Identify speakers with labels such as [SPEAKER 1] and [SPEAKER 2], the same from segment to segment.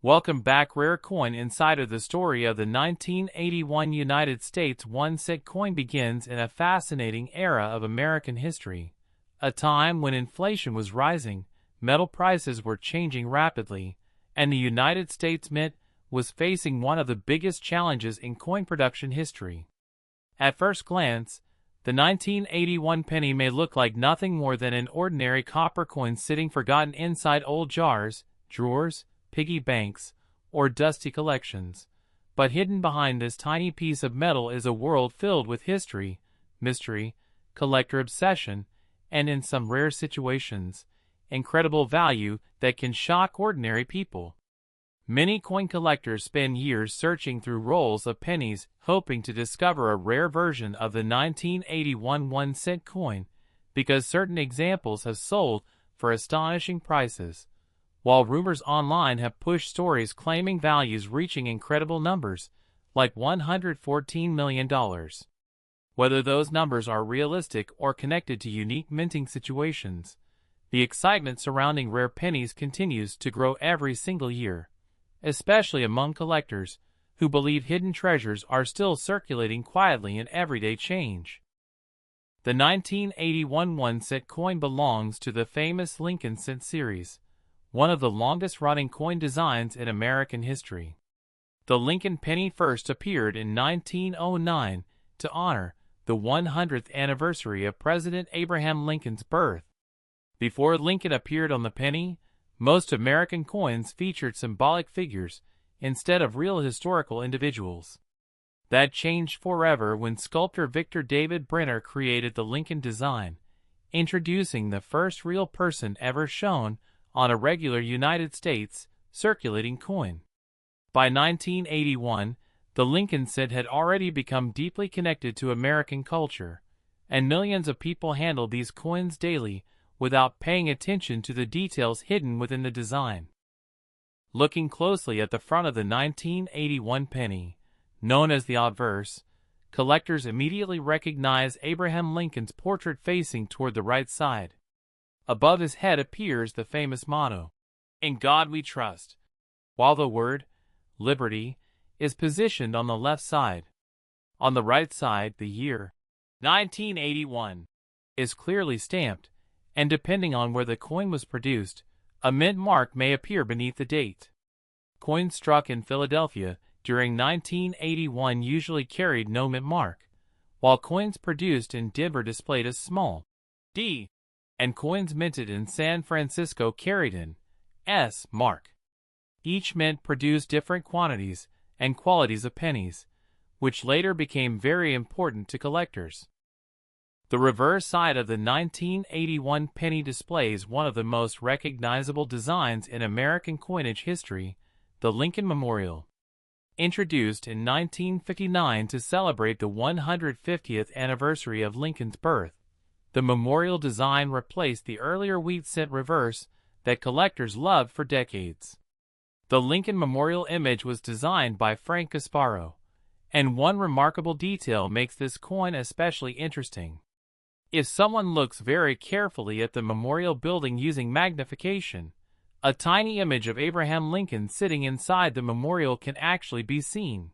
[SPEAKER 1] Welcome back, Rare Coin Insider. The story of the 1981 United States 1-cent coin begins in a fascinating era of American history, a time when inflation was rising, metal prices were changing rapidly, and the United States Mint was facing one of the biggest challenges in coin production history. At first glance, the 1981 penny may look like nothing more than an ordinary copper coin sitting forgotten inside old jars, drawers, piggy banks, or dusty collections. But hidden behind this tiny piece of metal is a world filled with history, mystery, collector obsession, and in some rare situations, incredible value that can shock ordinary people. Many coin collectors spend years searching through rolls of pennies hoping to discover a rare version of the 1981 1-cent coin, because certain examples have sold for astonishing prices, while rumors online have pushed stories claiming values reaching incredible numbers, like $114 million. Whether those numbers are realistic or connected to unique minting situations, the excitement surrounding rare pennies continues to grow every single year, especially among collectors who believe hidden treasures are still circulating quietly in everyday change. The 1981 1-cent coin belongs to the famous Lincoln cent series, one of the longest-running coin designs in American history. The Lincoln penny first appeared in 1909 to honor the 100th anniversary of President Abraham Lincoln's birth. Before Lincoln appeared on the penny, most American coins featured symbolic figures instead of real historical individuals. That changed forever when sculptor Victor David Brenner created the Lincoln design, introducing the first real person ever shown on a regular United States circulating coin. By 1981, the Lincoln cent had already become deeply connected to American culture, and millions of people handled these coins daily without paying attention to the details hidden within the design. Looking closely at the front of the 1981 penny, known as the obverse, collectors immediately recognize Abraham Lincoln's portrait facing toward the right side. Above his head appears the famous motto, "In God We Trust," while the word, "Liberty," is positioned on the left side. On the right side, the year, 1981, is clearly stamped, and depending on where the coin was produced, a mint mark may appear beneath the date. Coins struck in Philadelphia during 1981 usually carried no mint mark, while coins produced in Denver displayed a small D, and coins minted in San Francisco carried an S mark. Each mint produced different quantities and qualities of pennies, which later became very important to collectors. The reverse side of the 1981 penny displays one of the most recognizable designs in American coinage history, the Lincoln Memorial. Introduced in 1959 to celebrate the 150th anniversary of Lincoln's birth, the memorial design replaced the earlier wheat cent reverse that collectors loved for decades. The Lincoln Memorial image was designed by Frank Gasparo, and one remarkable detail makes this coin especially interesting. If someone looks very carefully at the memorial building using magnification, a tiny image of Abraham Lincoln sitting inside the memorial can actually be seen.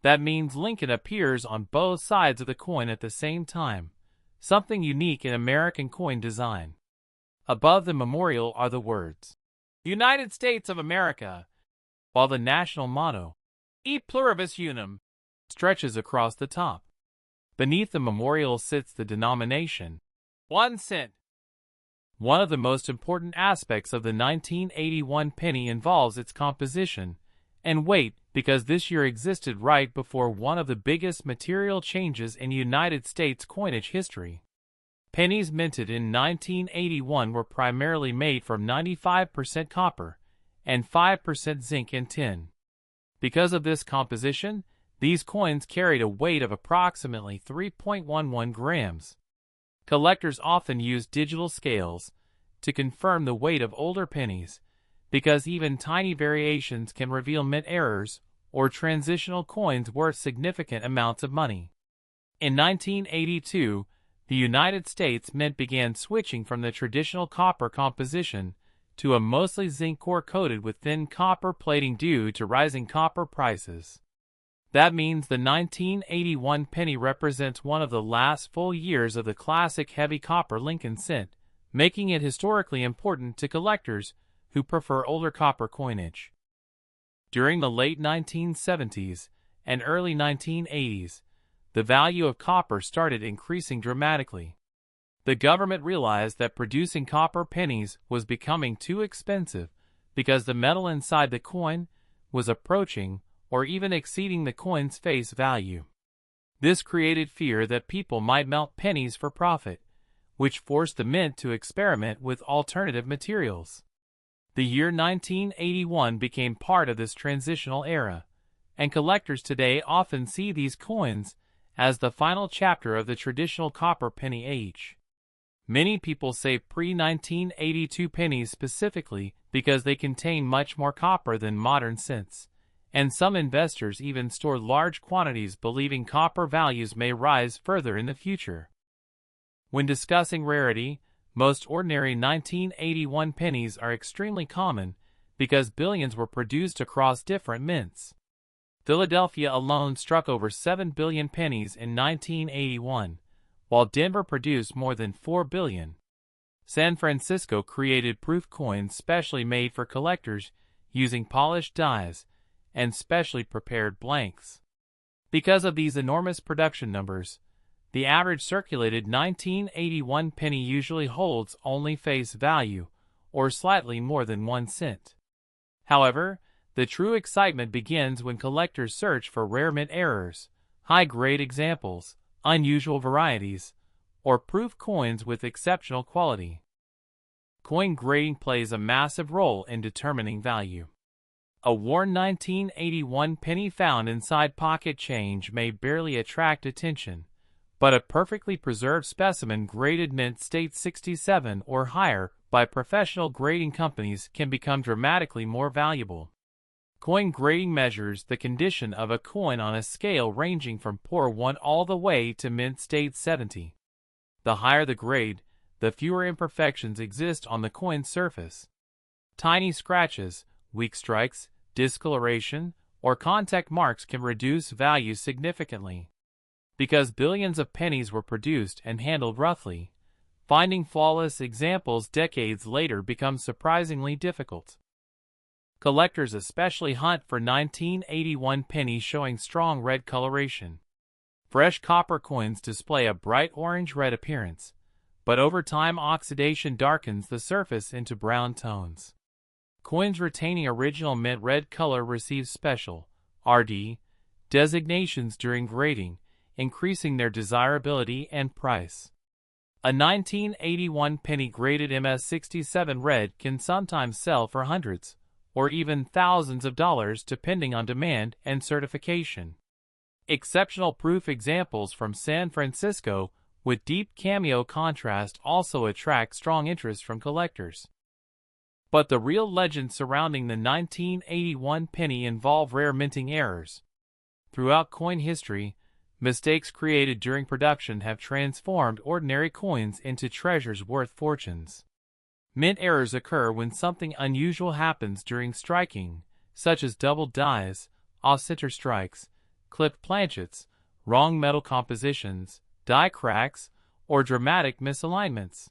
[SPEAKER 1] That means Lincoln appears on both sides of the coin at the same time, something unique in American coin design. Above the memorial are the words, "United States of America," while the national motto, "E pluribus unum," stretches across the top. Beneath the memorial sits the denomination, 1 cent. One of the most important aspects of the 1981 penny involves its composition and weight, because this year existed right before one of the biggest material changes in United States coinage history. Pennies minted in 1981 were primarily made from 95% copper and 5% zinc and tin. Because of this composition, these coins carried a weight of approximately 3.11 grams. Collectors often use digital scales to confirm the weight of older pennies, because even tiny variations can reveal mint errors or transitional coins worth significant amounts of money. In 1982, the United States Mint began switching from the traditional copper composition to a mostly zinc core coated with thin copper plating due to rising copper prices. That means the 1981 penny represents one of the last full years of the classic heavy copper Lincoln cent, making it historically important to collectors who prefer older copper coinage. During the late 1970s and early 1980s, the value of copper started increasing dramatically. The government realized that producing copper pennies was becoming too expensive because the metal inside the coin was approaching or even exceeding the coin's face value. This created fear that people might melt pennies for profit, which forced the mint to experiment with alternative materials. The year 1981 became part of this transitional era, and collectors today often see these coins as the final chapter of the traditional copper penny age. Many people save pre-1982 pennies specifically because they contain much more copper than modern cents, and some investors even store large quantities believing copper values may rise further in the future. When discussing rarity, most ordinary 1981 pennies are extremely common because billions were produced across different mints. Philadelphia alone struck over 7 billion pennies in 1981, while Denver produced more than 4 billion. San Francisco created proof coins specially made for collectors using polished dies and specially prepared blanks. Because of these enormous production numbers, the average circulated 1981 penny usually holds only face value, or slightly more than 1 cent. However, the true excitement begins when collectors search for rare mint errors, high-grade examples, unusual varieties, or proof coins with exceptional quality. Coin grading plays a massive role in determining value. A worn 1981 penny found inside pocket change may barely attract attention, but a perfectly preserved specimen graded mint state 67 or higher by professional grading companies can become dramatically more valuable. Coin grading measures the condition of a coin on a scale ranging from poor 1 all the way to mint state 70. The higher the grade, the fewer imperfections exist on the coin's surface. Tiny scratches, weak strikes, discoloration, or contact marks can reduce value significantly. Because billions of pennies were produced and handled roughly, finding flawless examples decades later becomes surprisingly difficult. Collectors especially hunt for 1981 pennies showing strong red coloration. Fresh copper coins display a bright orange-red appearance, but over time oxidation darkens the surface into brown tones. Coins retaining original mint red color receive special RD designations during grading, increasing their desirability and price. A 1981 penny graded MS67 red can sometimes sell for hundreds or even thousands of dollars depending on demand and certification. Exceptional proof examples from San Francisco with deep cameo contrast also attract strong interest from collectors. But the real legend surrounding the 1981 penny involve rare minting errors. Throughout coin history, mistakes created during production have transformed ordinary coins into treasures worth fortunes. Mint errors occur when something unusual happens during striking, such as doubled dies, off-center strikes, clipped planchets, wrong metal compositions, die cracks, or dramatic misalignments.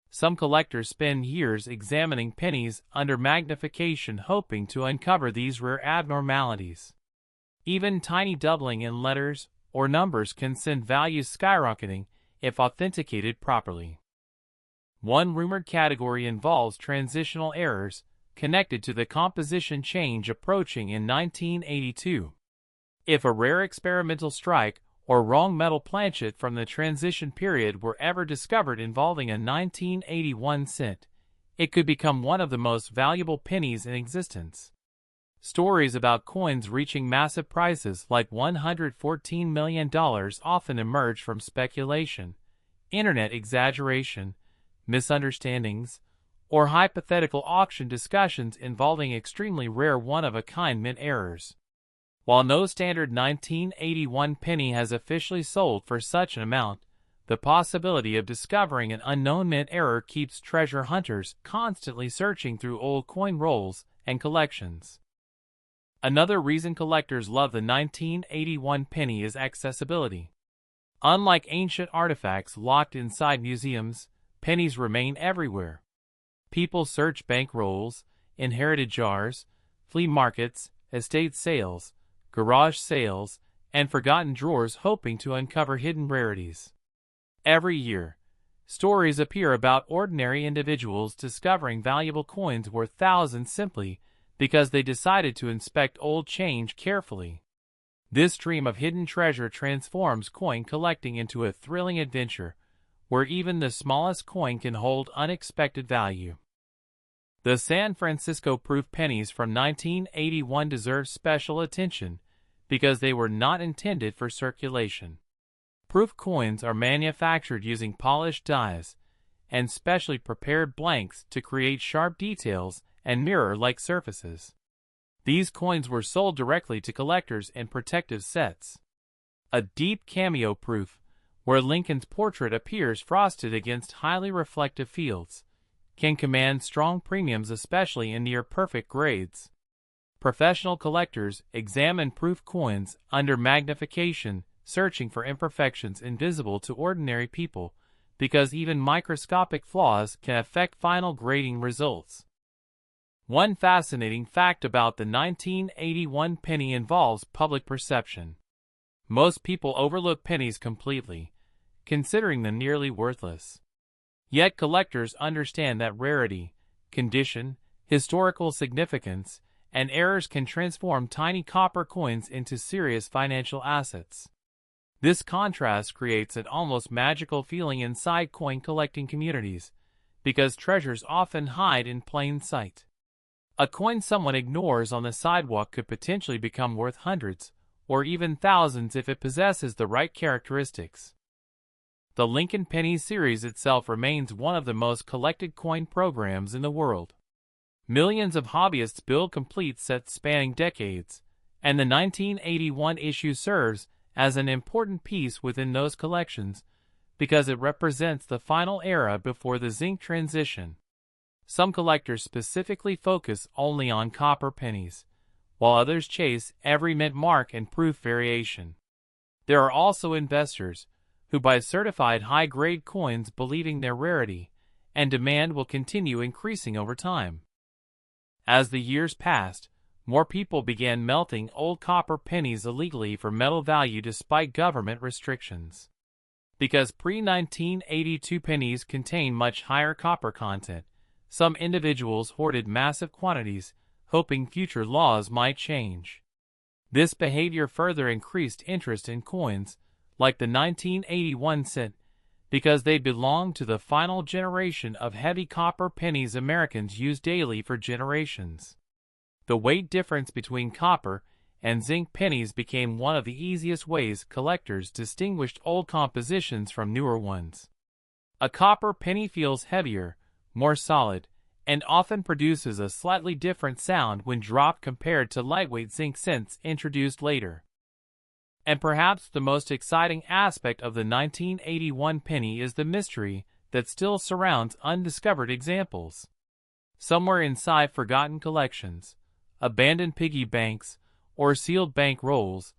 [SPEAKER 1] Some collectors spend years examining pennies under magnification hoping to uncover these rare abnormalities. Even tiny doubling in letters or numbers can send values skyrocketing if authenticated properly. One rumored category involves transitional errors connected to the composition change approaching in 1982. If a rare experimental strike or wrong metal planchet from the transition period were ever discovered involving a 1981 cent, it could become one of the most valuable pennies in existence. Stories about coins reaching massive prices like $114 million often emerge from speculation, internet exaggeration, misunderstandings, or hypothetical auction discussions involving extremely rare one-of-a-kind mint errors. While no standard 1981 penny has officially sold for such an amount, the possibility of discovering an unknown mint error keeps treasure hunters constantly searching through old coin rolls and collections. Another reason collectors love the 1981 penny is accessibility. Unlike ancient artifacts locked inside museums, pennies remain everywhere. People search bank rolls, inherited jars, flea markets, estate sales, garage sales, and forgotten drawers hoping to uncover hidden rarities. Every year, stories appear about ordinary individuals discovering valuable coins worth thousands simply because they decided to inspect old change carefully. This dream of hidden treasure transforms coin collecting into a thrilling adventure, where even the smallest coin can hold unexpected value. The San Francisco proof pennies from 1981 deserve special attention because they were not intended for circulation. Proof coins are manufactured using polished dies and specially prepared blanks to create sharp details and mirror-like surfaces. These coins were sold directly to collectors in protective sets. A deep cameo proof, where Lincoln's portrait appears frosted against highly reflective fields, can command strong premiums, especially in near-perfect grades. Professional collectors examine proof coins under magnification, searching for imperfections invisible to ordinary people, because even microscopic flaws can affect final grading results. One fascinating fact about the 1981 penny involves public perception. Most people overlook pennies completely, considering them nearly worthless. Yet collectors understand that rarity, condition, historical significance, and errors can transform tiny copper coins into serious financial assets. This contrast creates an almost magical feeling inside coin collecting communities, because treasures often hide in plain sight. A coin someone ignores on the sidewalk could potentially become worth hundreds, or even thousands if it possesses the right characteristics. The Lincoln Penny series itself remains one of the most collected coin programs in the world. Millions of hobbyists build complete sets spanning decades, and the 1981 issue serves as an important piece within those collections because it represents the final era before the zinc transition. Some collectors specifically focus only on copper pennies, while others chase every mint mark and proof variation. There are also investors who buy certified high-grade coins believing their rarity and demand will continue increasing over time. As the years passed, more people began melting old copper pennies illegally for metal value despite government restrictions. Because pre-1982 pennies contain much higher copper content, some individuals hoarded massive quantities, hoping future laws might change. This behavior further increased interest in coins, like the 1981 cent, because they belonged to the final generation of heavy copper pennies Americans used daily for generations. The weight difference between copper and zinc pennies became one of the easiest ways collectors distinguished old compositions from newer ones. A copper penny feels heavier, more solid, and often produces a slightly different sound when dropped compared to lightweight zinc cents introduced later. And perhaps the most exciting aspect of the 1981 penny is the mystery that still surrounds undiscovered examples. Somewhere inside forgotten collections, abandoned piggy banks, or sealed bank rolls,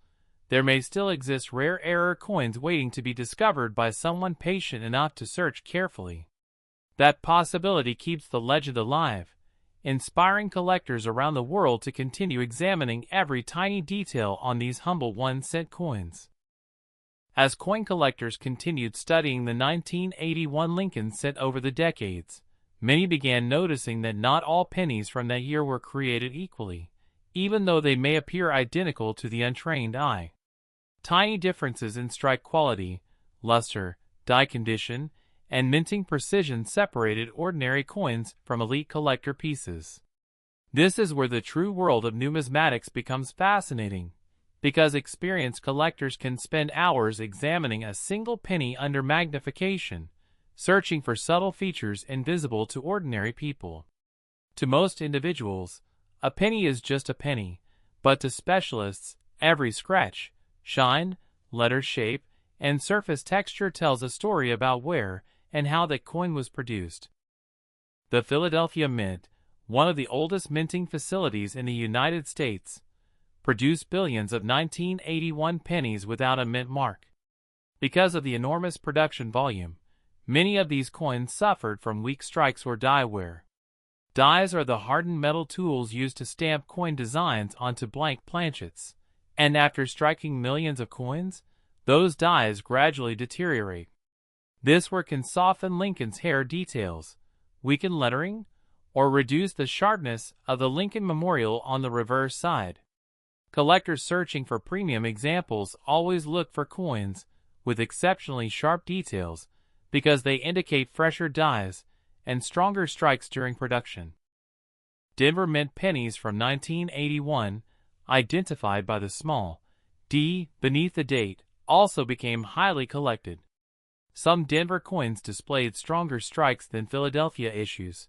[SPEAKER 1] there may still exist rare error coins waiting to be discovered by someone patient enough to search carefully. That possibility keeps the legend alive, inspiring collectors around the world to continue examining every tiny detail on these humble 1-cent coins. As coin collectors continued studying the 1981 Lincoln cent over the decades, many began noticing that not all pennies from that year were created equally, even though they may appear identical to the untrained eye. Tiny differences in strike quality, luster, die condition, and minting precision separated ordinary coins from elite collector pieces. This is where the true world of numismatics becomes fascinating, because experienced collectors can spend hours examining a single penny under magnification, searching for subtle features invisible to ordinary people. To most individuals, a penny is just a penny, but to specialists, every scratch, shine, letter shape, and surface texture tells a story about where and how that coin was produced. The Philadelphia Mint, one of the oldest minting facilities in the United States, produced billions of 1981 pennies without a mint mark. Because of the enormous production volume, many of these coins suffered from weak strikes or die wear. Dies are the hardened metal tools used to stamp coin designs onto blank planchets, and after striking millions of coins, those dies gradually deteriorate. This work can soften Lincoln's hair details, weaken lettering, or reduce the sharpness of the Lincoln Memorial on the reverse side. Collectors searching for premium examples always look for coins with exceptionally sharp details because they indicate fresher dies and stronger strikes during production. Denver Mint pennies from 1981, identified by the small D beneath the date, also became highly collected. Some Denver coins displayed stronger strikes than Philadelphia issues,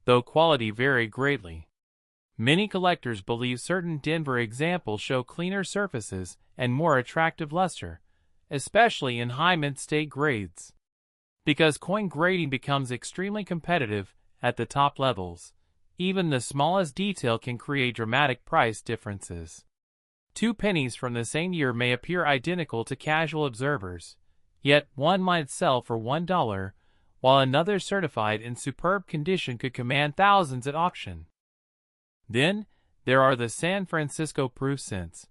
[SPEAKER 1] though quality varied greatly. Many collectors believe certain Denver examples show cleaner surfaces and more attractive luster, especially in high mint state grades. Because coin grading becomes extremely competitive at the top levels, even the smallest detail can create dramatic price differences. Two pennies from the same year may appear identical to casual observers, yet one might sell for $1, while another certified in superb condition could command thousands at auction. Then, there are the San Francisco proof cents,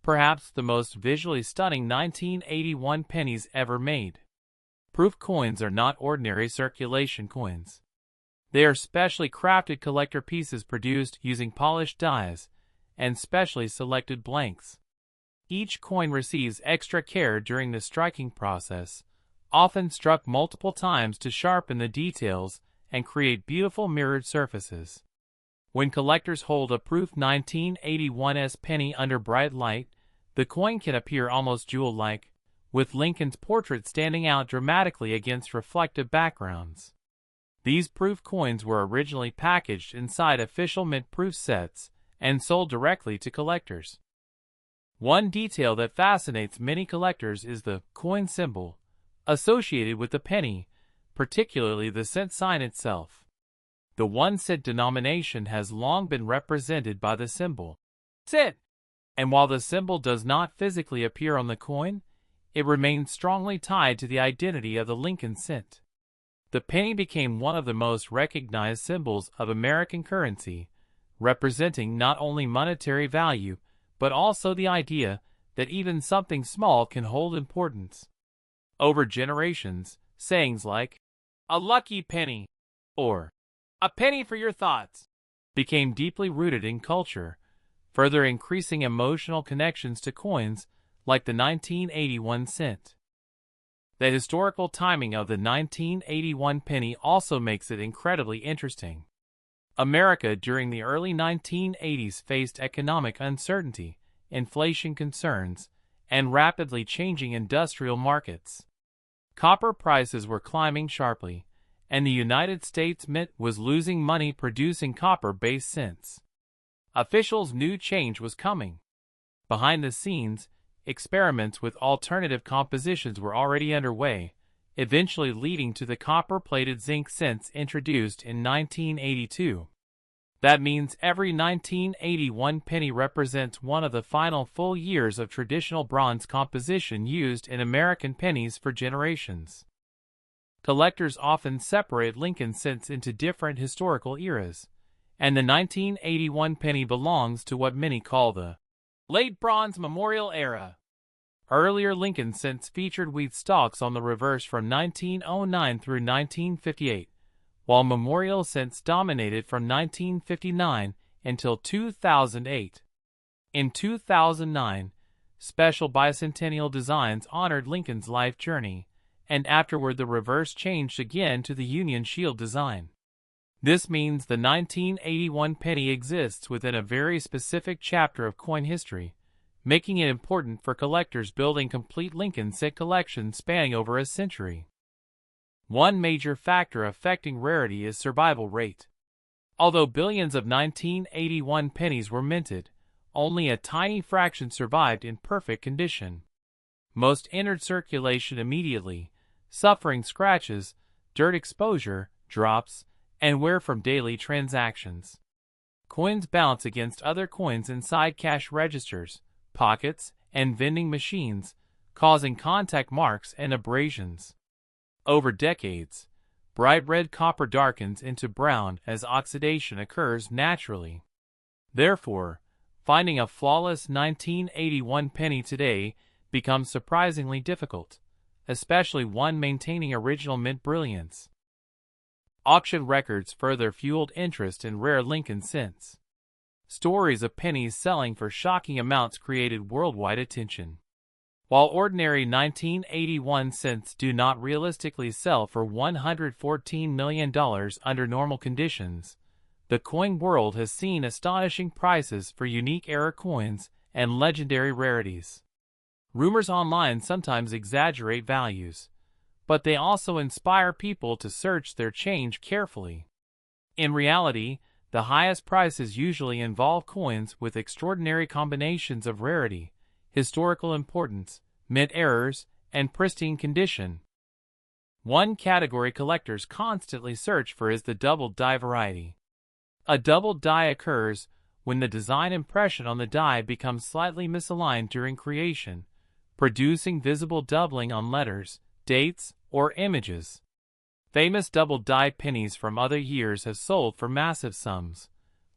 [SPEAKER 1] perhaps the most visually stunning 1981 pennies ever made. Proof coins are not ordinary circulation coins. They are specially crafted collector pieces produced using polished dies and specially selected blanks. Each coin receives extra care during the striking process, often struck multiple times to sharpen the details and create beautiful mirrored surfaces. When collectors hold a proof 1981's penny under bright light, the coin can appear almost jewel-like, with Lincoln's portrait standing out dramatically against reflective backgrounds. These proof coins were originally packaged inside official mint proof sets and sold directly to collectors. One detail that fascinates many collectors is the coin symbol associated with the penny, particularly the cent sign itself. The 1 cent denomination has long been represented by the symbol cent, and while the symbol does not physically appear on the coin, it remains strongly tied to the identity of the Lincoln cent. The penny became one of the most recognized symbols of American currency, representing not only monetary value, but also the idea that even something small can hold importance. Over generations, sayings like, "a lucky penny," or "a penny for your thoughts," became deeply rooted in culture, further increasing emotional connections to coins like the 1981 cent. The historical timing of the 1981 penny also makes it incredibly interesting. America during the early 1980s faced economic uncertainty, inflation concerns, and rapidly changing industrial markets. Copper prices were climbing sharply, and the United States Mint was losing money producing copper-based cents. Officials knew change was coming. Behind the scenes, experiments with alternative compositions were already underway, eventually leading to the copper-plated zinc cents introduced in 1982. That means every 1981 penny represents one of the final full years of traditional bronze composition used in American pennies for generations. Collectors often separate Lincoln cents into different historical eras, and the 1981 penny belongs to what many call the Late Bronze Memorial era. Earlier Lincoln cents featured wheat stalks on the reverse from 1909 through 1958, while memorial cents dominated from 1959 until 2008. In 2009, special bicentennial designs honored Lincoln's life journey, and afterward the reverse changed again to the Union Shield design. This means the 1981 penny exists within a very specific chapter of coin history, making it important for collectors building complete Lincoln cent collections spanning over a century. One major factor affecting rarity is survival rate. Although billions of 1981 pennies were minted, only a tiny fraction survived in perfect condition. Most entered circulation immediately, suffering scratches, dirt exposure, drops, and wear from daily transactions. Coins bounce against other coins inside cash registers, pockets, and vending machines, causing contact marks and abrasions. Over decades, bright red copper darkens into brown as oxidation occurs naturally. Therefore, finding a flawless 1981 penny today becomes surprisingly difficult, especially one maintaining original mint brilliance. Auction records further fueled interest in rare Lincoln cents. Stories of pennies selling for shocking amounts created worldwide attention. While ordinary 1981 cents do not realistically sell for $114 million under normal conditions, the coin world has seen astonishing prices for unique era coins and legendary rarities. Rumors online sometimes exaggerate values, but they also inspire people to search their change carefully. In reality, the highest prices usually involve coins with extraordinary combinations of rarity, historical importance, mint errors, and pristine condition. One category collectors constantly search for is the doubled die variety. A doubled die occurs when the design impression on the die becomes slightly misaligned during creation, producing visible doubling on letters, dates, or images. Famous double die pennies from other years have sold for massive sums,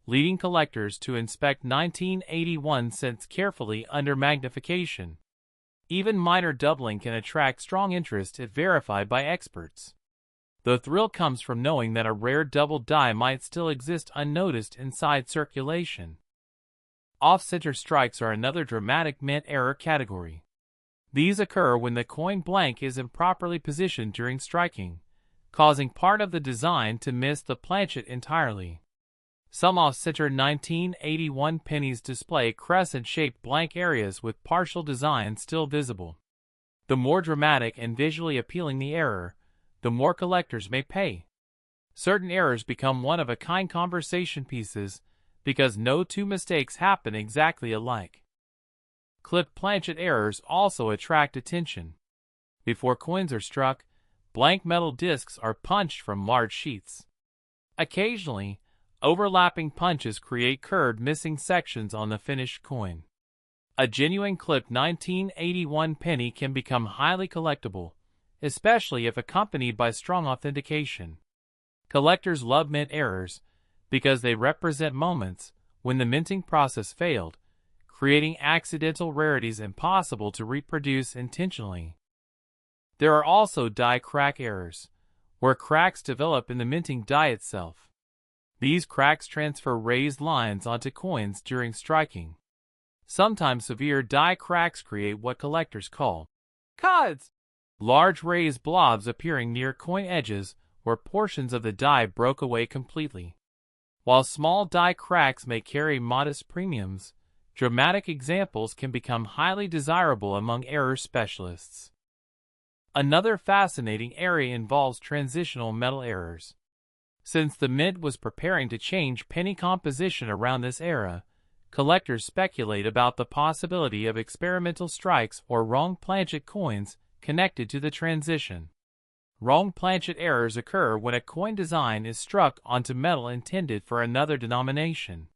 [SPEAKER 1] leading collectors to inspect 1981 cents carefully under magnification. Even minor doubling can attract strong interest if verified by experts. The thrill comes from knowing that a rare double die might still exist unnoticed inside circulation. Off-center strikes are another dramatic mint error category. These occur when the coin blank is improperly positioned during striking, causing part of the design to miss the planchet entirely. Some off-center 1981 pennies display crescent-shaped blank areas with partial design still visible. The more dramatic and visually appealing the error, the more collectors may pay. Certain errors become one-of-a-kind conversation pieces because no two mistakes happen exactly alike. Clipped planchet errors also attract attention. Before coins are struck, blank metal discs are punched from large sheets. Occasionally, overlapping punches create curved missing sections on the finished coin. A genuine clipped 1981 penny can become highly collectible, especially if accompanied by strong authentication. Collectors love mint errors because they represent moments when the minting process failed, creating accidental rarities impossible to reproduce intentionally. There are also die crack errors, where cracks develop in the minting die itself. These cracks transfer raised lines onto coins during striking. Sometimes severe die cracks create what collectors call cods, large raised blobs appearing near coin edges where portions of the die broke away completely. While small die cracks may carry modest premiums, dramatic examples can become highly desirable among error specialists. Another fascinating area involves transitional metal errors. Since the mint was preparing to change penny composition around this era, collectors speculate about the possibility of experimental strikes or wrong planchet coins connected to the transition. Wrong planchet errors occur when a coin design is struck onto metal intended for another denomination.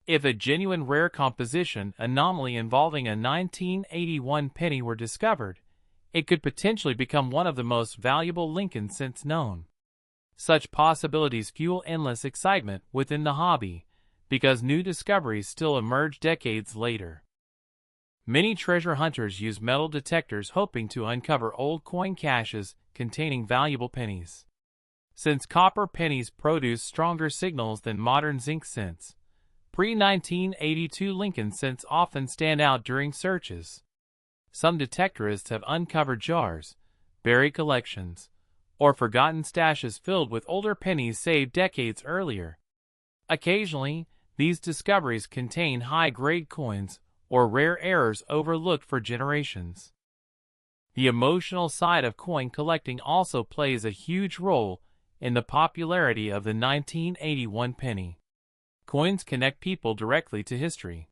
[SPEAKER 1] If a genuine rare composition anomaly involving a 1981 penny were discovered, it could potentially become one of the most valuable Lincoln cents known. Such possibilities fuel endless excitement within the hobby, because new discoveries still emerge decades later. Many treasure hunters use metal detectors hoping to uncover old coin caches containing valuable pennies. Since copper pennies produce stronger signals than modern zinc cents, pre-1982 Lincoln cents often stand out during searches. Some detectorists have uncovered jars, buried collections, or forgotten stashes filled with older pennies saved decades earlier. Occasionally, these discoveries contain high-grade coins or rare errors overlooked for generations. The emotional side of coin collecting also plays a huge role in the popularity of the 1981 penny. Coins connect people directly to history.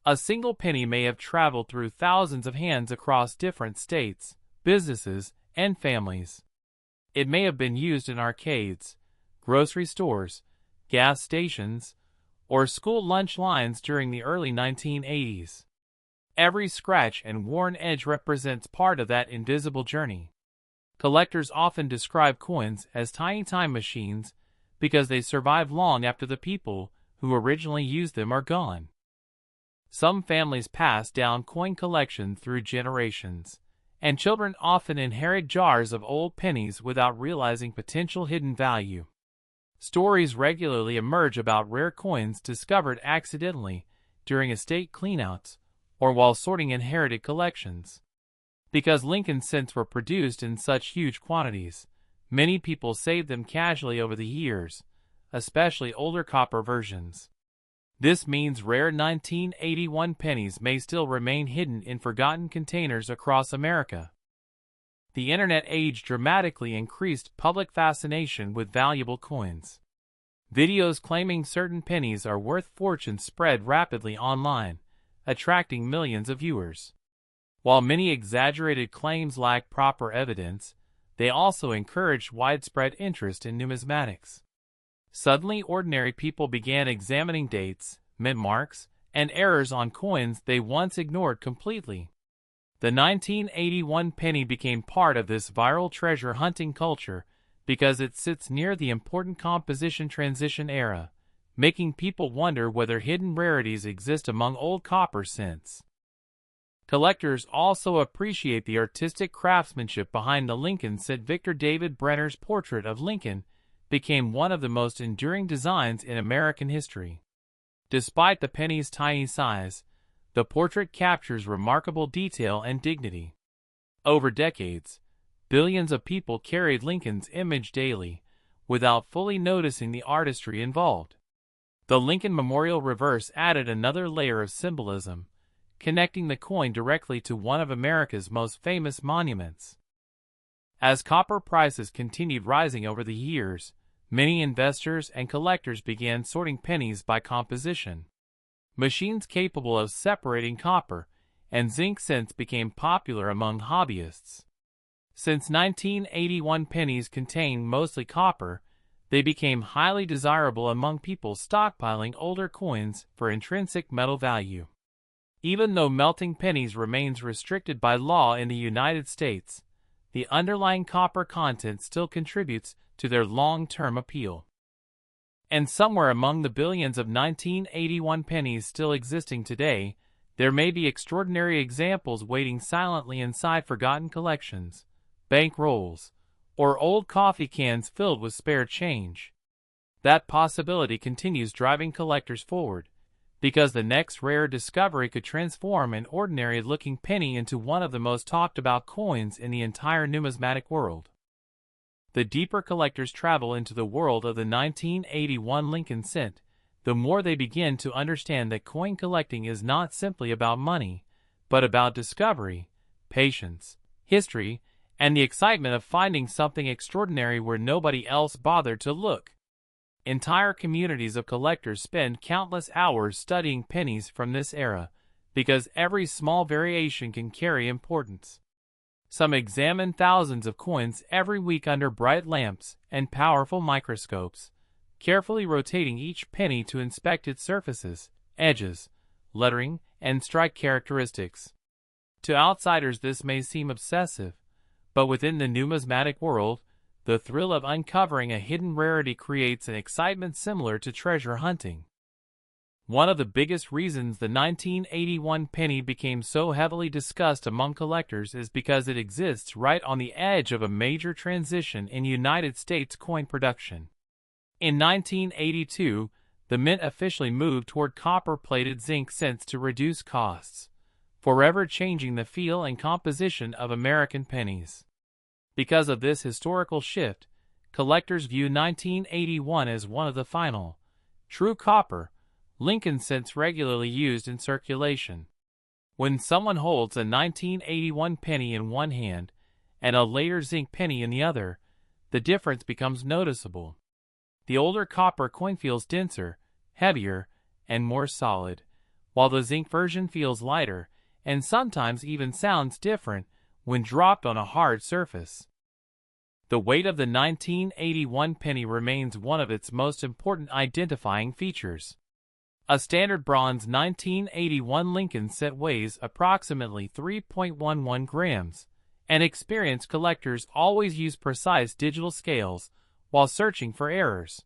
[SPEAKER 1] A single penny may have traveled through thousands of hands across different states, businesses, and families. It may have been used in arcades, grocery stores, gas stations, or school lunch lines during the early 1980s. Every scratch and worn edge represents part of that invisible journey. Collectors often describe coins as tiny time machines because they survive long after the people who originally used them are gone. Some families pass down coin collections through generations, and children often inherit jars of old pennies without realizing potential hidden value. Stories regularly emerge about rare coins discovered accidentally during estate cleanouts or while sorting inherited collections. Because Lincoln cents were produced in such huge quantities, many people saved them casually over the years, especially older copper versions. This means rare 1981 pennies may still remain hidden in forgotten containers across America. The internet age dramatically increased public fascination with valuable coins. Videos claiming certain pennies are worth fortunes spread rapidly online, attracting millions of viewers. While many exaggerated claims lack proper evidence, they also encouraged widespread interest in numismatics. Suddenly, ordinary people began examining dates, mint marks, and errors on coins they once ignored completely. The 1981 penny became part of this viral treasure hunting culture because it sits near the important composition transition era, making people wonder whether hidden rarities exist among old copper cents. Collectors also appreciate the artistic craftsmanship behind the Lincoln cent. Victor David Brenner's portrait of Lincoln became one of the most enduring designs in American history. Despite the penny's tiny size, the portrait captures remarkable detail and dignity. Over decades, billions of people carried Lincoln's image daily, without fully noticing the artistry involved. The Lincoln Memorial reverse added another layer of symbolism, connecting the coin directly to one of America's most famous monuments. As copper prices continued rising over the years, many investors and collectors began sorting pennies by composition. Machines capable of separating copper and zinc cents became popular among hobbyists. Since 1981 pennies contain mostly copper, they became highly desirable among people stockpiling older coins for intrinsic metal value. Even though melting pennies remains restricted by law in the United States, the underlying copper content still contributes to their long-term appeal. And somewhere among the billions of 1981 pennies still existing today, there may be extraordinary examples waiting silently inside forgotten collections, bank rolls, or old coffee cans filled with spare change. That possibility continues driving collectors forward, because the next rare discovery could transform an ordinary-looking penny into one of the most talked-about coins in the entire numismatic world. The deeper collectors travel into the world of the 1981 Lincoln cent, the more they begin to understand that coin collecting is not simply about money, but about discovery, patience, history, and the excitement of finding something extraordinary where nobody else bothered to look. Entire communities of collectors spend countless hours studying pennies from this era, because every small variation can carry importance. Some examine thousands of coins every week under bright lamps and powerful microscopes, carefully rotating each penny to inspect its surfaces, edges, lettering, and strike characteristics. To outsiders this may seem obsessive, but within the numismatic world, the thrill of uncovering a hidden rarity creates an excitement similar to treasure hunting. One of the biggest reasons the 1981 penny became so heavily discussed among collectors is because it exists right on the edge of a major transition in United States coin production. In 1982, the mint officially moved toward copper-plated zinc cents to reduce costs, forever changing the feel and composition of American pennies. Because of this historical shift, collectors view 1981 as one of the final, true copper, Lincoln cents regularly used in circulation. When someone holds a 1981 penny in one hand and a later zinc penny in the other, the difference becomes noticeable. The older copper coin feels denser, heavier, and more solid, while the zinc version feels lighter and sometimes even sounds different when dropped on a hard surface. The weight of the 1981 penny remains one of its most important identifying features. A standard bronze 1981 Lincoln cent weighs approximately 3.11 grams, and experienced collectors always use precise digital scales while searching for errors.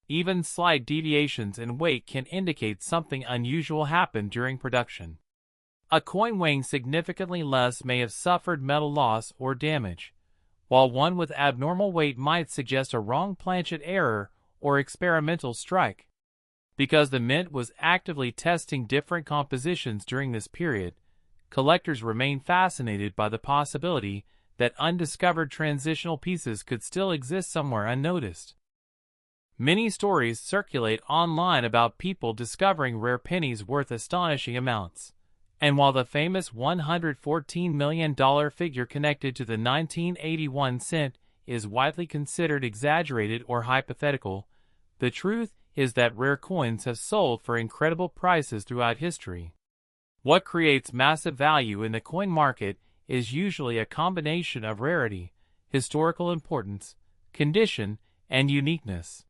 [SPEAKER 1] Even slight deviations in weight can indicate something unusual happened during production. A coin weighing significantly less may have suffered metal loss or damage, while one with abnormal weight might suggest a wrong planchet error or experimental strike. Because the mint was actively testing different compositions during this period, collectors remain fascinated by the possibility that undiscovered transitional pieces could still exist somewhere unnoticed. Many stories circulate online about people discovering rare pennies worth astonishing amounts, and while the famous $114 million figure connected to the 1981 cent is widely considered exaggerated or hypothetical, the truth is that rare coins have sold for incredible prices throughout history. What creates massive value in the coin market is usually a combination of rarity, historical importance, condition, and uniqueness.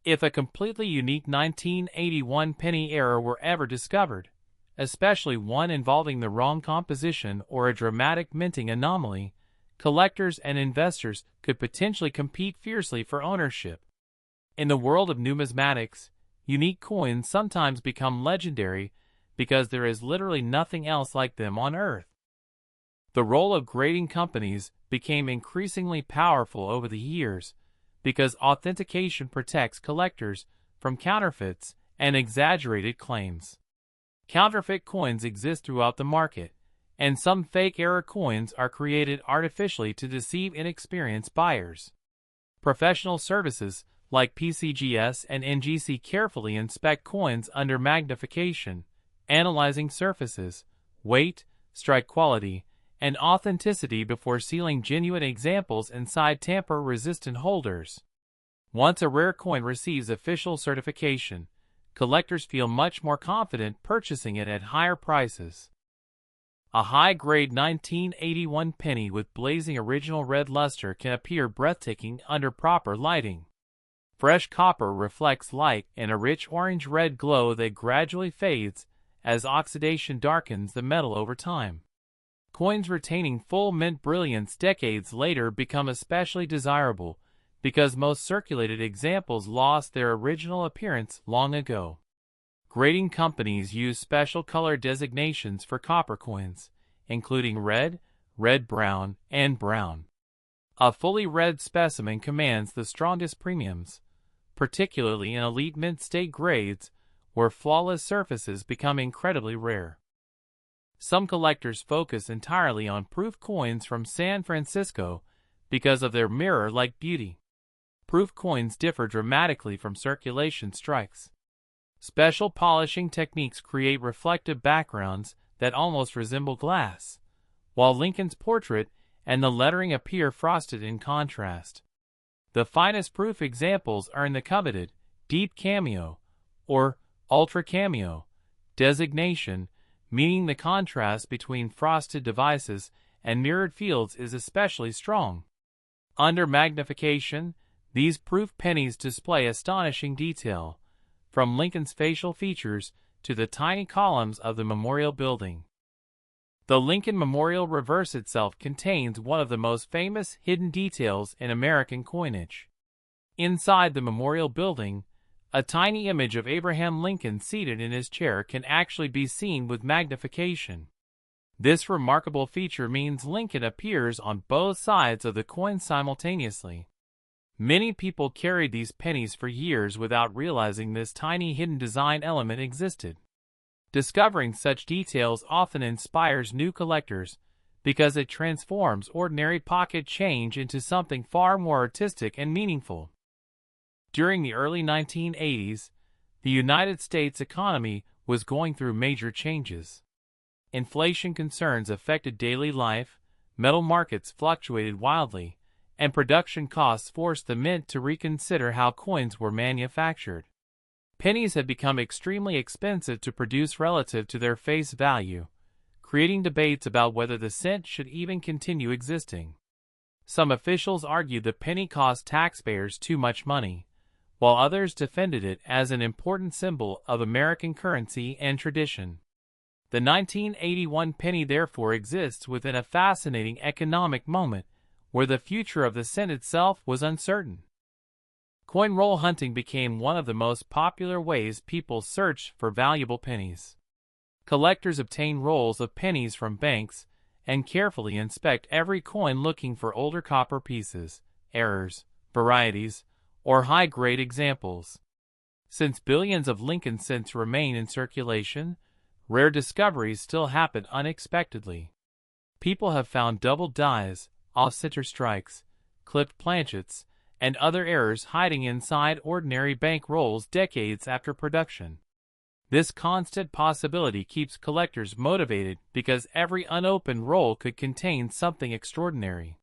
[SPEAKER 1] If a completely unique 1981 penny error were ever discovered, especially one involving the wrong composition or a dramatic minting anomaly, collectors and investors could potentially compete fiercely for ownership. In the world of numismatics, unique coins sometimes become legendary because there is literally nothing else like them on Earth. The role of grading companies became increasingly powerful over the years because authentication protects collectors from counterfeits and exaggerated claims. Counterfeit coins exist throughout the market, and some fake error coins are created artificially to deceive inexperienced buyers. Professional services like PCGS and NGC carefully inspect coins under magnification, analyzing surfaces, weight, strike quality, and authenticity before sealing genuine examples inside tamper-resistant holders. Once a rare coin receives official certification, collectors feel much more confident purchasing it at higher prices. A high-grade 1981 penny with blazing original red luster can appear breathtaking under proper lighting. Fresh copper reflects light in a rich orange-red glow that gradually fades as oxidation darkens the metal over time. Coins retaining full mint brilliance decades later become especially desirable because most circulated examples lost their original appearance long ago. Grading companies use special color designations for copper coins, including red, red-brown, and brown. A fully red specimen commands the strongest premiums, particularly in elite mint state grades where flawless surfaces become incredibly rare. Some collectors focus entirely on proof coins from San Francisco because of their mirror-like beauty. Proof coins differ dramatically from circulation strikes. Special polishing techniques create reflective backgrounds that almost resemble glass, while Lincoln's portrait and the lettering appear frosted in contrast. The finest proof examples earn the coveted deep cameo or ultra cameo designation, meaning the contrast between frosted devices and mirrored fields is especially strong. Under magnification, these proof pennies display astonishing detail, from Lincoln's facial features to the tiny columns of the memorial building. The Lincoln Memorial Reverse itself contains one of the most famous hidden details in American coinage. Inside the memorial building, a tiny image of Abraham Lincoln seated in his chair can actually be seen with magnification. This remarkable feature means Lincoln appears on both sides of the coin simultaneously. Many people carried these pennies for years without realizing this tiny hidden design element existed. Discovering such details often inspires new collectors because it transforms ordinary pocket change into something far more artistic and meaningful. During the early 1980s, the United States economy was going through major changes. Inflation concerns affected daily life, metal markets fluctuated wildly, and production costs forced the mint to reconsider how coins were manufactured. Pennies have become extremely expensive to produce relative to their face value, creating debates about whether the cent should even continue existing. Some officials argued the penny cost taxpayers too much money, while others defended it as an important symbol of American currency and tradition. The 1981 penny therefore exists within a fascinating economic moment where the future of the cent itself was uncertain. Coin roll hunting became one of the most popular ways people searched for valuable pennies. Collectors obtain rolls of pennies from banks and carefully inspect every coin looking for older copper pieces, errors, varieties, or high-grade examples. Since billions of Lincoln cents remain in circulation, rare discoveries still happen unexpectedly. People have found double dies, off-center strikes, clipped planchets, and other errors hiding inside ordinary bank rolls decades after production. This constant possibility keeps collectors motivated because every unopened roll could contain something extraordinary.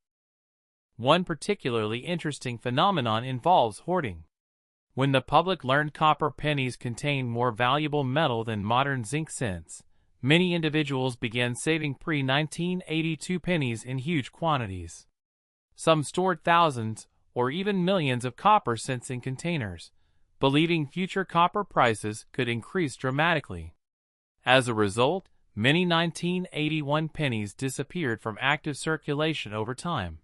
[SPEAKER 1] One particularly interesting phenomenon involves hoarding. When the public learned copper pennies contained more valuable metal than modern zinc cents, many individuals began saving pre-1982 pennies in huge quantities. Some stored thousands or even millions of copper cents in containers, believing future copper prices could increase dramatically. As a result, many 1981 pennies disappeared from active circulation over time.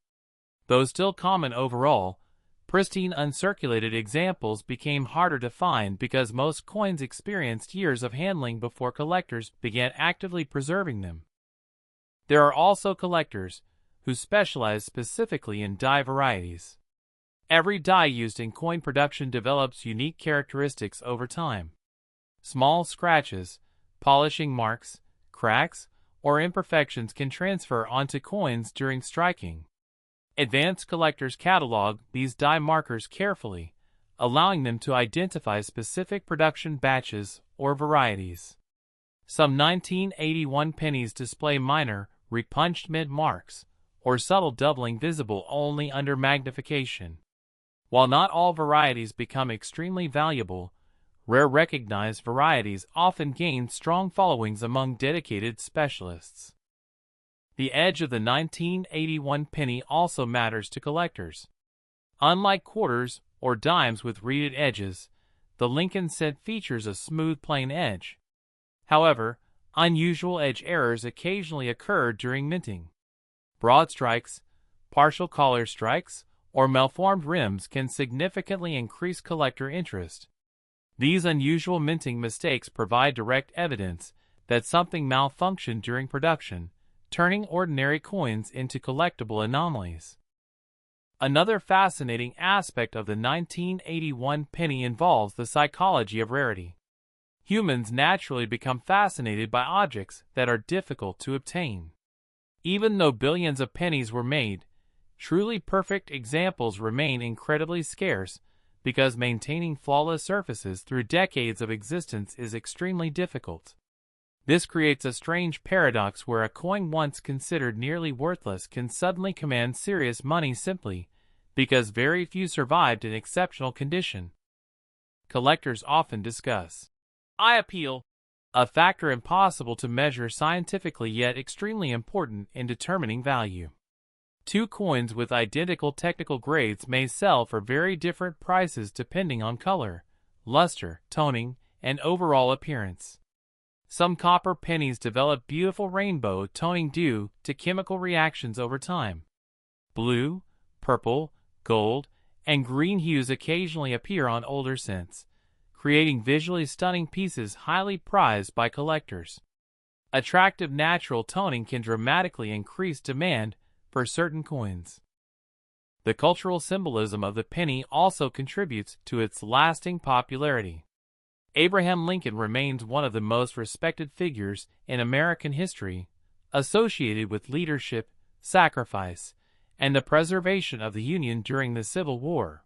[SPEAKER 1] Though still common overall, pristine uncirculated examples became harder to find because most coins experienced years of handling before collectors began actively preserving them. There are also collectors who specialize specifically in die varieties. Every die used in coin production develops unique characteristics over time. Small scratches, polishing marks, cracks, or imperfections can transfer onto coins during striking. Advanced collectors catalog these die markers carefully, allowing them to identify specific production batches or varieties. Some 1981 pennies display minor, repunched mid-marks, or subtle doubling visible only under magnification. While not all varieties become extremely valuable, rare recognized varieties often gain strong followings among dedicated specialists. The edge of the 1981 penny also matters to collectors. Unlike quarters or dimes with reeded edges, the Lincoln cent features a smooth plain edge. However, unusual edge errors occasionally occur during minting. Broad strikes, partial collar strikes, or malformed rims can significantly increase collector interest. These unusual minting mistakes provide direct evidence that something malfunctioned during production, turning ordinary coins into collectible anomalies. Another fascinating aspect of the 1981 penny involves the psychology of rarity. Humans naturally become fascinated by objects that are difficult to obtain. Even though billions of pennies were made, truly perfect examples remain incredibly scarce because maintaining flawless surfaces through decades of existence is extremely difficult. This creates a strange paradox where a coin once considered nearly worthless can suddenly command serious money simply because very few survived in exceptional condition. Collectors often discuss eye appeal, a factor impossible to measure scientifically yet extremely important in determining value. Two coins with identical technical grades may sell for very different prices depending on color, luster, toning, and overall appearance. Some copper pennies develop beautiful rainbow toning due to chemical reactions over time. Blue, purple, gold, and green hues occasionally appear on older cents, creating visually stunning pieces highly prized by collectors. Attractive natural toning can dramatically increase demand for certain coins. The cultural symbolism of the penny also contributes to its lasting popularity. Abraham Lincoln remains one of the most respected figures in American history, associated with leadership, sacrifice, and the preservation of the Union during the Civil War.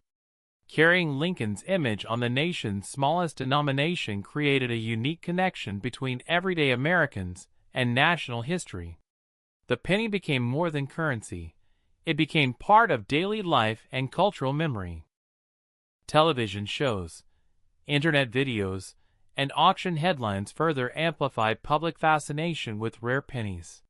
[SPEAKER 1] Carrying Lincoln's image on the nation's smallest denomination created a unique connection between everyday Americans and national history. The penny became more than currency. It became part of daily life and cultural memory. Television shows, internet videos, and auction headlines further amplified public fascination with rare pennies.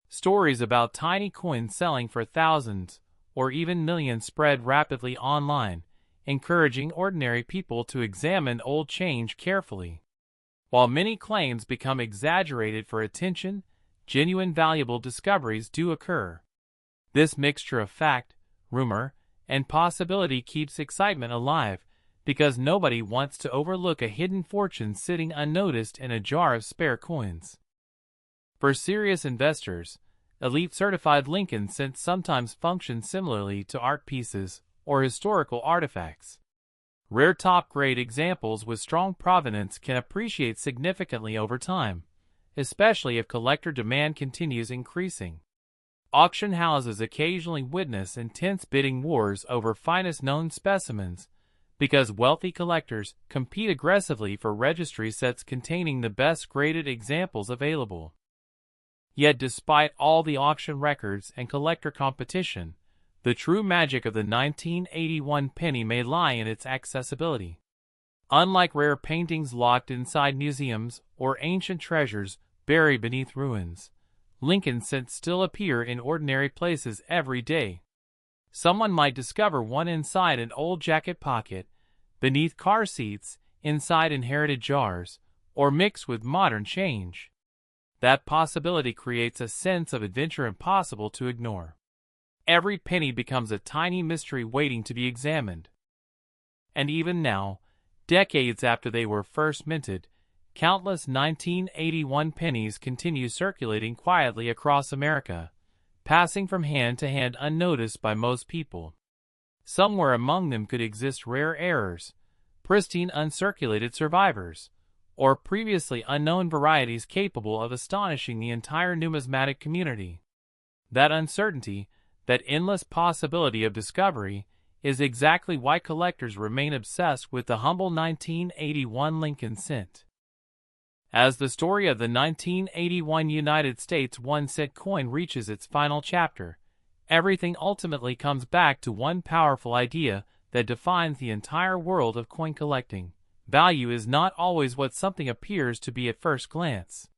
[SPEAKER 1] Stories about tiny coins selling for thousands or even millions spread rapidly online, encouraging ordinary people to examine old change carefully. While many claims become exaggerated for attention, genuine valuable discoveries do occur. This mixture of fact, rumor, and possibility keeps excitement alive, because nobody wants to overlook a hidden fortune sitting unnoticed in a jar of spare coins. For serious investors, elite certified Lincoln cents sometimes function similarly to art pieces or historical artifacts. Rare top-grade examples with strong provenance can appreciate significantly over time, especially if collector demand continues increasing. Auction houses occasionally witness intense bidding wars over finest known specimens, because wealthy collectors compete aggressively for registry sets containing the best graded examples available. Yet despite all the auction records and collector competition, the true magic of the 1981 penny may lie in its accessibility. Unlike rare paintings locked inside museums or ancient treasures buried beneath ruins, Lincoln cents still appear in ordinary places every day. Someone might discover one inside an old jacket pocket, beneath car seats, inside inherited jars, or mixed with modern change. That possibility creates a sense of adventure impossible to ignore. Every penny becomes a tiny mystery waiting to be examined. And even now, decades after they were first minted, countless 1981 pennies continue circulating quietly across America, passing from hand to hand unnoticed by most people. Somewhere among them could exist rare errors, pristine uncirculated survivors, or previously unknown varieties capable of astonishing the entire numismatic community. That uncertainty, that endless possibility of discovery, is exactly why collectors remain obsessed with the humble 1981 Lincoln cent. As the story of the 1981 United States 1-cent coin reaches its final chapter, everything ultimately comes back to one powerful idea that defines the entire world of coin collecting. Value is not always what something appears to be at first glance.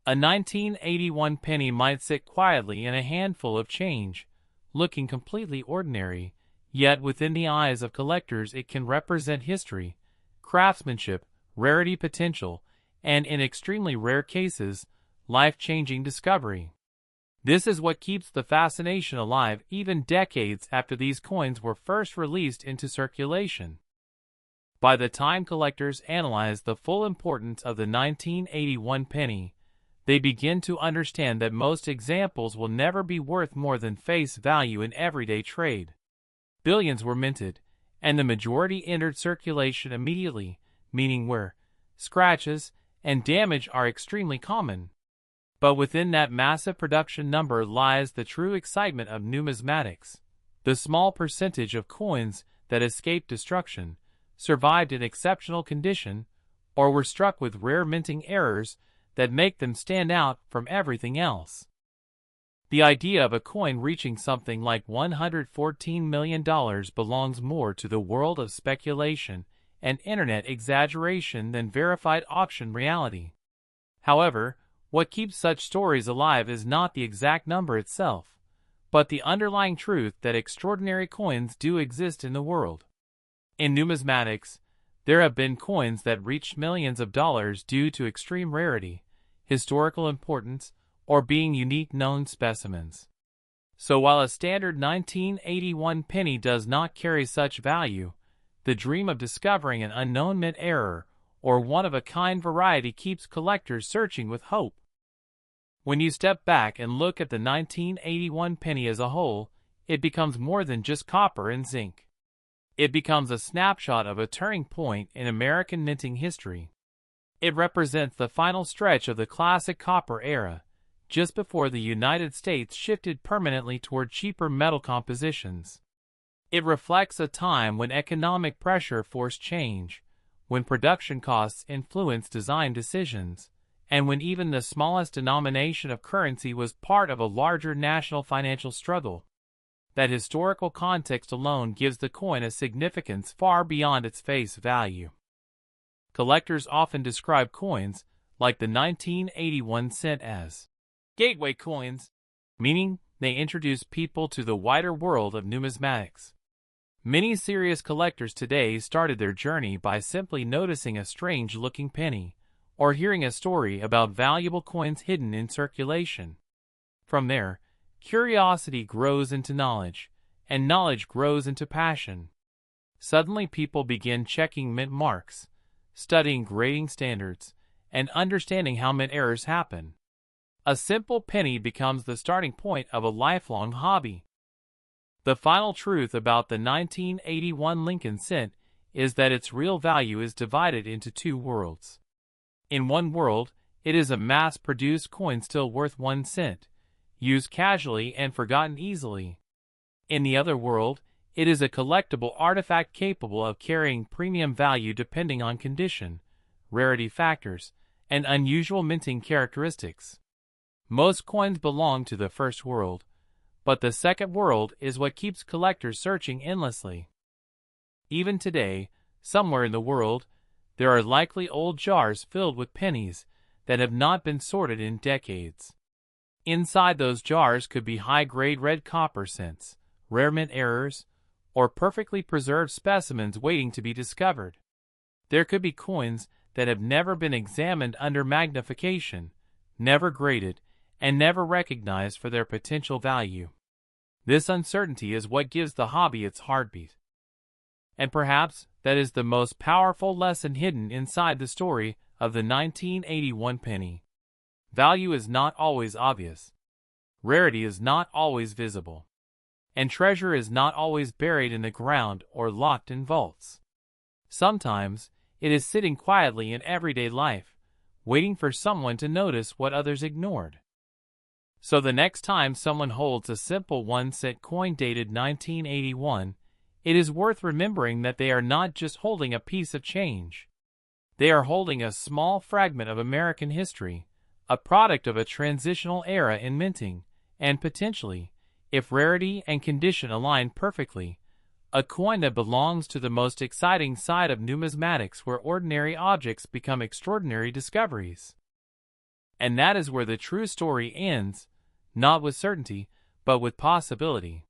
[SPEAKER 1] A 1981 penny might sit quietly in a handful of change, looking completely ordinary, yet within the eyes of collectors it can represent history, craftsmanship, rarity potential, and in extremely rare cases, life-changing discovery. This is what keeps the fascination alive even decades after these coins were first released into circulation. By the time collectors analyze the full importance of the 1981 penny, they begin to understand that most examples will never be worth more than face value in everyday trade. Billions were minted, and the majority entered circulation immediately, meaning wear, scratches, and damage are extremely common. But within that massive production number lies the true excitement of numismatics. The small percentage of coins that escaped destruction, survived in exceptional condition, or were struck with rare minting errors that make them stand out from everything else. The idea of a coin reaching something like $114 million belongs more to the world of speculation and internet exaggeration than verified auction reality. However, what keeps such stories alive is not the exact number itself, but the underlying truth that extraordinary coins do exist in the world. In numismatics, there have been coins that reached millions of dollars due to extreme rarity, historical importance, or being unique known specimens. So while a standard 1981 penny does not carry such value, the dream of discovering an unknown mint error or one-of-a-kind variety keeps collectors searching with hope. When you step back and look at the 1981 penny as a whole, it becomes more than just copper and zinc. It becomes a snapshot of a turning point in American minting history. It represents the final stretch of the classic copper era, just before the United States shifted permanently toward cheaper metal compositions. It reflects a time when economic pressure forced change, when production costs influenced design decisions, and when even the smallest denomination of currency was part of a larger national financial struggle. That historical context alone gives the coin a significance far beyond its face value. Collectors often describe coins, like the 1981 cent, as gateway coins, meaning they introduce people to the wider world of numismatics. Many serious collectors today started their journey by simply noticing a strange-looking penny, or hearing a story about valuable coins hidden in circulation. From there, curiosity grows into knowledge, and knowledge grows into passion. Suddenly people begin checking mint marks, studying grading standards, and understanding how mint errors happen. A simple penny becomes the starting point of a lifelong hobby. The final truth about the 1981 Lincoln cent is that its real value is divided into two worlds. In one world, it is a mass-produced coin still worth 1 cent, used casually and forgotten easily. In the other world, it is a collectible artifact capable of carrying premium value depending on condition, rarity factors, and unusual minting characteristics. Most coins belong to the first world, but the second world is what keeps collectors searching endlessly. Even today, somewhere in the world, there are likely old jars filled with pennies that have not been sorted in decades. Inside those jars could be high-grade red copper cents, rare mint errors, or perfectly preserved specimens waiting to be discovered. There could be coins that have never been examined under magnification, never graded, and never recognized for their potential value. This uncertainty is what gives the hobby its heartbeat. And perhaps that is the most powerful lesson hidden inside the story of the 1981 penny. Value is not always obvious. Rarity is not always visible. And treasure is not always buried in the ground or locked in vaults. Sometimes, it is sitting quietly in everyday life, waiting for someone to notice what others ignored. So the next time someone holds a simple 1 cent coin dated 1981, it is worth remembering that they are not just holding a piece of change. They are holding a small fragment of American history, a product of a transitional era in minting, and potentially, if rarity and condition align perfectly, a coin that belongs to the most exciting side of numismatics, where ordinary objects become extraordinary discoveries. And that is where the true story ends, not with certainty, but with possibility.